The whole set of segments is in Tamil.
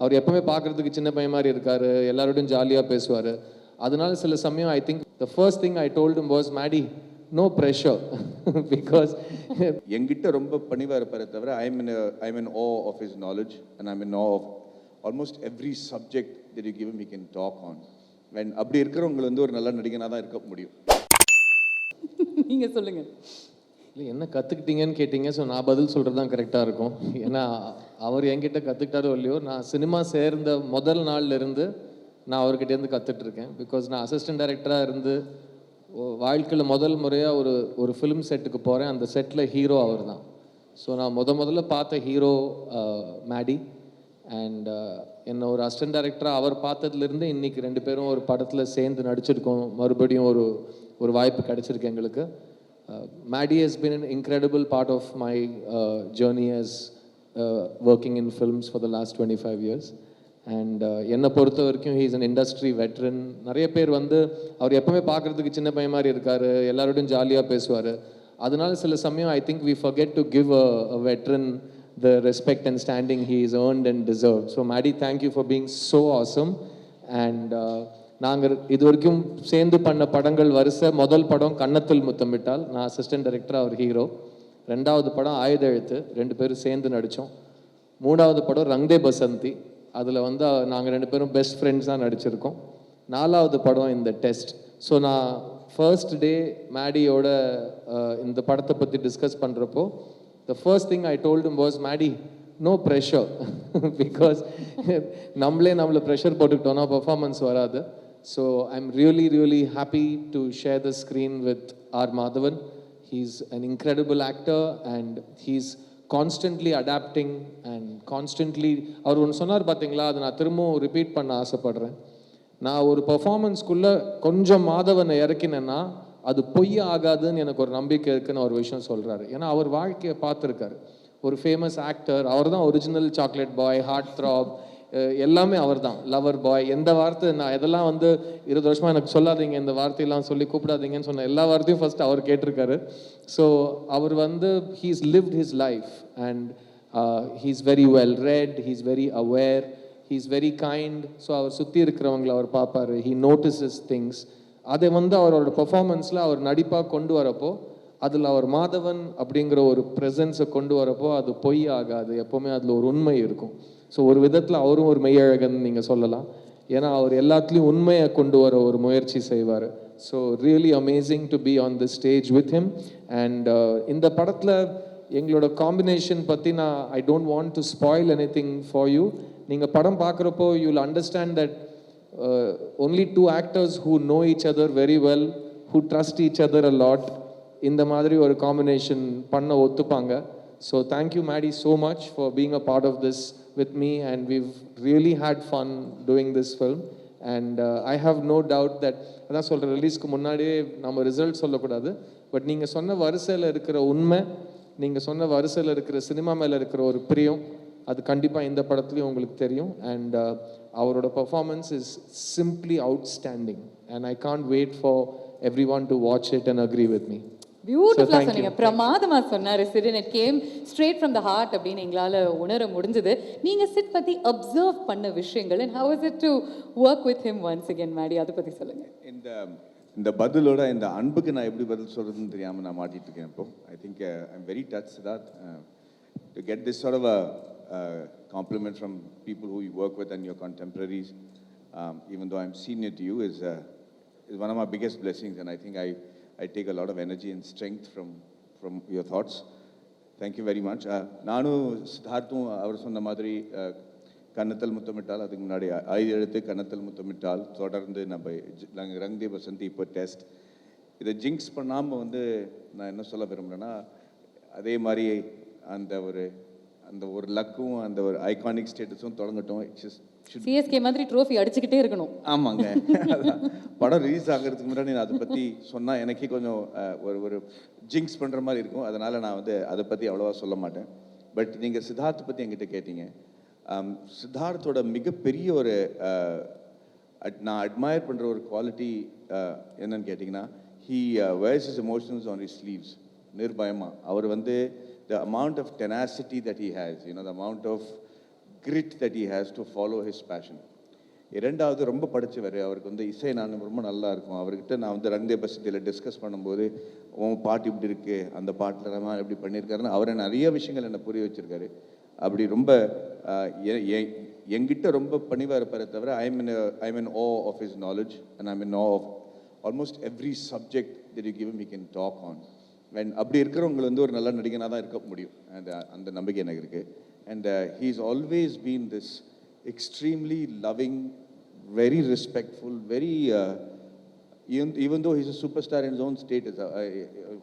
அவர் எப்பவுமே பார்க்குறதுக்கு சின்ன பையன் மாதிரி இருக்கார், எல்லாரோடையும் ஜாலியாக பேசுவார். அதனால சில சமயம் I think the first thing I told him was, Maddy no pressure because என்கிட்ட ரொம்ப பணிவாக இருப்பாரே தவிர I'm in awe of his knowledge and I'm in awe of almost every subject that you give him he can talk on. And அப்படி இருக்கிறவங்க வந்து ஒரு நல்ல நடிகனாக தான் இருக்க முடியும். நீங்கள் சொல்லுங்கள். இல்லை என்ன கற்றுக்கிட்டீங்கன்னு கேட்டிங்க. ஸோ நான் பதில் சொல்கிறது தான் கரெக்டாக இருக்கும். ஏன்னா அவர் என்கிட்ட கற்றுக்கிட்டாரோ இல்லையோ, நான் சினிமா சேர்ந்த முதல் நாள்லேருந்து நான் அவர்கிட்டேருந்து கற்றுட்ருக்கேன். பிகாஸ் நான் அசிஸ்டன்ட் டைரக்டராக இருந்து வாழ்க்கையில் முதல் முறையாக ஒரு ஃபிலிம் செட்டுக்கு போகிறேன். அந்த செட்டில் ஹீரோ அவர் தான். ஸோ நான் முதல்ல பார்த்த ஹீரோ மேடி. அண்ட் என்னை ஒரு அசிஸ்டன்ட் டைரக்டராக அவர் பார்த்ததுலேருந்து இன்றைக்கி 2 பேரும் ஒரு படத்தில் சேர்ந்து நடிச்சிருக்கோம். மறுபடியும் ஒரு வாய்ப்பு கிடச்சிருக்கு எங்களுக்கு. Maddie has been an incredible part of my journey as working in films for the last 25 years. And என்னை பொறுத்த வரைக்கும் he is an industry veteran. நிறைய பேர் வந்து அவர் எப்பவுமே பார்க்குறதுக்கு சின்ன பையன் மாதிரி இருக்கார், எல்லாரோடையும் ஜாலியாக பேசுவார். அதனால சில சமயம் I think we forget to give a veteran the respect and standing he is earned and deserved. So Maddie, thank you for being so awesome. And நாங்கள் இது வரைக்கும் சேர்ந்து பண்ண படங்கள் வரிசை, முதல் படம் கன்னத்தில் முத்தமிட்டால், நான் அசிஸ்டன்ட் டைரக்டர், அவர் ஹீரோ. 2வது படம் ஆயுத எழுத்து, 2 பேரும் சேர்ந்து நடித்தோம். 3வது படம் ரங்தே பசந்தி, அதில் வந்து நாங்கள் 2 பேரும் பெஸ்ட் ஃப்ரெண்ட்ஸாக நடிச்சிருக்கோம். 4வது படம் இந்த டெஸ்ட். ஸோ நான் ஃபர்ஸ்ட் டே மேடியோட இந்த படத்தை பற்றி டிஸ்கஸ் பண்ணுறப்போ the first thing I told him was, Maddy no pressure because நம்மளை ப்ரெஷர் போட்டுக்கிட்டோன்னா பர்ஃபார்மன்ஸ் வராது. So I'm really happy to share the screen with R. Madhavan. He's an incredible actor and he's constantly adapting and constantly, அவர் ஒன்று சொன்னார் பார்த்தீங்களா, அதை நான் திரும்பவும் ரிப்பீட் பண்ண ஆசைப்படுறேன். நான் ஒரு பர்ஃபார்மன்ஸ்குள்ளே கொஞ்சம் மாதவனை இறக்கினேன்னா அது பொய் ஆகாதுன்னு எனக்கு ஒரு நம்பிக்கை இருக்குன்னு ஒரு விஷயம் சொல்கிறாரு. ஏன்னா அவர் வாழ்க்கையை பார்த்துருக்காரு. ஒரு ஃபேமஸ் ஆக்டர், அவர் தான் original chocolate boy, heart throb, எல்லாமே அவர் தான். லவர் பாய், எந்த வார்த்தை நான் இதெல்லாம் வந்து 20 வருஷமாக எனக்கு சொல்லாதீங்க, இந்த வார்த்தையெல்லாம் சொல்லி கூப்பிடாதீங்கன்னு சொன்ன எல்லா வார்த்தையும் ஃபர்ஸ்ட் அவர் கேட்டிருக்காரு. ஸோ அவர் வந்து he's lived his life and he's very well read, he's very aware, he's very kind. So அவர் சுற்றி இருக்கிறவங்களை அவர் பார்ப்பார், ஹீ நோட்டிசஸ் திங்ஸ். அதை வந்து அவரோட பர்ஃபார்மன்ஸில் அவர் நடிப்பாக கொண்டு வரப்போ, அதில் அவர் மாதவன் அப்படிங்கிற ஒரு ப்ரெசன்ஸை கொண்டு வரப்போ அது பொய் ஆகாது, எப்போவுமே அதில் ஒரு உண்மை இருக்கும். ஸோ ஒரு விதத்தில் அவரும் ஒரு மெய்யழகன் நீங்கள் சொல்லலாம். ஏன்னா அவர் எல்லாத்துலேயும் உண்மையை கொண்டு வர ஒரு முயற்சி செய்வார். So really amazing to be on the stage with him. And இந்த படத்தில் எங்களோட காம்பினேஷன் பற்றி நான் I don't want to spoil any thing for you. நீங்கள் படம் பார்க்குறப்போ you will understand that only 2 actors who know each other very well, who trust each other a lot, இந்த மாதிரி ஒரு காம்பினேஷன் பண்ண ஒத்துப்பாங்க. So thank you Maddy so much for being a part of this with me, and we've really had fun doing this film. And I have no doubt that அதான் சொல்கிற, ரிலீஸ்க்கு முன்னாடியே நம்ம ரிசல்ட் சொல்லக்கூடாது, பட் நீங்கள் சொன்ன வரிசையில் இருக்கிற உண்மை, நீங்கள் சொன்ன வரிசையில் இருக்கிற சினிமா மேலே இருக்கிற ஒரு பிரியம், அது கண்டிப்பாக இந்த படத்துலையும் உங்களுக்கு தெரியும். அண்ட் அவரோட performance is simply outstanding and I can't wait for every one to watch it and agree with me. பியூட்டிஃபுல்லா சொன்னீங்க, பிரமாதமா சொன்னாரு சிடன். It came straight from the heart அப்படின்னு எங்களால் உணர முடிஞ்சது. நீங்க சிட் பத்தி அப்சர்வ் பண்ண விஷயங்கள், and how is it to work with him once again Maddy, அதை பத்தி சொல்லுங்க. இந்த பதிலோட இந்த அன்புக்கு நான் எப்படி பதில் சொல்றதுன்னு தெரியாம நான் மாட்டிட்டு இருக்கேன் இப்போ. I think I am very touched that to get this sort of a compliment from people who you work with and your contemporaries, even though I'm senior to you, is one of my biggest blessings, and I think I take a lot of energy and strength from your thoughts. Thank you very much. நானு சித்தார்த்தும் அவர் சொன்ன மாதிரி கன்னத்தல் முத்தமிட்டால், அதுக்கு முன்னாடி ஐந்து எழுத்து கன்னத்தல் முத்தமிட்டால், தொடர்ந்து நம்ம ரங்தே பசந்தி, இப்போ டெஸ்ட், இதை ஜிங்க்ஸ் பண்ணாமல் வந்து நான் என்ன சொல்ல விரும்புகிறேன்னா, அதே மாதிரி அந்த ஒரு லக்கும் அந்த ஒரு ஐகானிக் ஸ்டேட்டஸும் தொடங்கட்டும். சிஎஸ்கே மாதிரி ட்ரோஃபி அடிச்சுக்கிட்டே இருக்கணும். ஆமாங்க, படம் ரிலீஸ் ஆகிறதுக்கு முன்னாடி நான் அதை பற்றி சொன்னால் எனக்கே கொஞ்சம் ஒரு ஜிங்க்ஸ் பண்ணுற மாதிரி இருக்கும். அதனால் நான் வந்து அதை பற்றி அவ்வளோவா சொல்ல மாட்டேன். பட் நீங்கள் சித்தார்த் பற்றி என்கிட்ட கேட்டீங்க. சித்தார்த்தோட மிகப்பெரிய ஒரு நான் அட்மயர் பண்ணுற ஒரு குவாலிட்டி என்னன்னு கேட்டிங்கன்னா, he wears his emotions on his sleeves. நிர்பயமாக அவர் வந்து the amount of tenacity that he has, the amount of grit that he has to follow his passion. இரண்டாவது ரொம்ப படித்தவர், அவருக்கு வந்து இசை நான் ரொம்ப நல்லா இருக்கும். அவர்கிட்ட நான் வந்து ரங்கதே பசதியில் டிஸ்கஸ் பண்ணும்போது உன் பாட்டு இப்படி இருக்குது, அந்த பாட்டில் நம்ம எப்படி பண்ணியிருக்காருன்னு அவரை நிறைய விஷயங்கள் என்னை புரிய வச்சுருக்காரு. அப்படி ரொம்ப என்கிட்ட ரொம்ப பணிவாக இருப்பாரே தவிர I'm in awe of his knowledge and I'm in awe of almost every subject that you give him he can talk on. And அப்படி இருக்கிறவங்களை வந்து ஒரு நல்ல நடிகனாக தான் இருக்க முடியும். அந்த நம்பிக்கை எனக்கு இருக்குது. And he's always been this extremely loving, very respectful, very even though he's a superstar in his own state,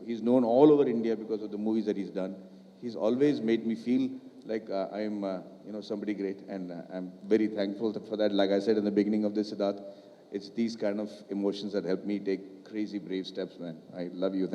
he's known all over India because of the movies that he's done. He's always made me feel like I'm somebody great, and I'm very thankful for that. Like I said in the beginning of this, Siddharth, it's these kind of emotions that help me take crazy brave steps, man. I love you. Thank you.